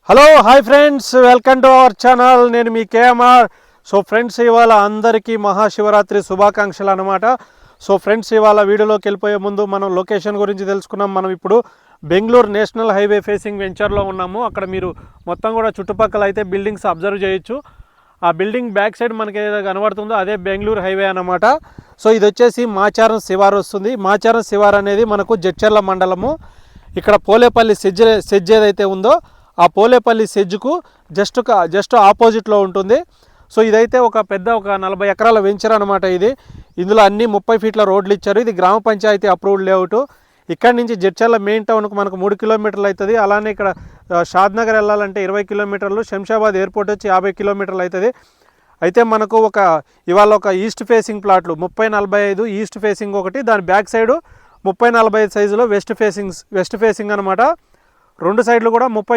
Hello hi friends, welcome to our channel. నేను మీ KMR. So friends, ఇవాళ అందరికీ మహాశివరాత్రి శుభాకాంక్షలు అన్నమాట. సో ఫ్రెండ్స్, ఇవాళ వీడియోలోకి వెళ్ళిపోయే ముందు మనం లొకేషన్ గురించి తెలుసుకున్నాం. మనం ఇప్పుడు బెంగళూరు నేషనల్ హైవే ఫేసింగ్ వెంచర్లో ఉన్నాము. అక్కడ మీరు మొత్తం కూడా చుట్టుపక్కల అయితే బిల్డింగ్స్ అబ్జర్వ్ చేయొచ్చు. ఆ బిల్డింగ్ బ్యాక్ సైడ్ మనకి ఏదైతే కనబడుతుందో అదే బెంగళూరు హైవే అన్నమాట. సో ఇది వచ్చేసి మాచారం శివారు వస్తుంది. మాచారం శివారు అనేది మనకు జడ్చర్ల మండలము. ఇక్కడ పోలేపల్లి సెజ్ ఏదైతే ఉందో ఆ పోలేపల్లి సెజ్కు జస్ట్ ఆపోజిట్లో ఉంటుంది. సో ఇదైతే ఒక 40 ఎకరాల వెంచర్ అనమాట. ఇందులో అన్ని 30 ఫీట్ల రోడ్లు ఇచ్చారు. ఇది గ్రామ పంచాయతీ అప్రూవ్డ్ లేఅవుట్. ఇక్కడి నుంచి జడ్చర్ల మెయిన్ టౌన్కు మనకు 3 కిలోమీటర్లు అవుతుంది. అలానే ఇక్కడ షాద్నగర్ వెళ్ళాలంటే 20 కిలోమీటర్లు, శంషాబాద్ ఎయిర్పోర్ట్ వచ్చి 50 కిలోమీటర్లు అవుతుంది. అయితే మనకు ఇవాళ ఒక ఈస్ట్ ఫేసింగ్ ప్లాట్లు 30-45 ఈస్ట్ ఫేసింగ్ ఒకటి, దాని బ్యాక్ సైడు 30-45 సైజులో వెస్ట్ ఫేసింగ్ అనమాట. రెండు సైడ్లు కూడా 30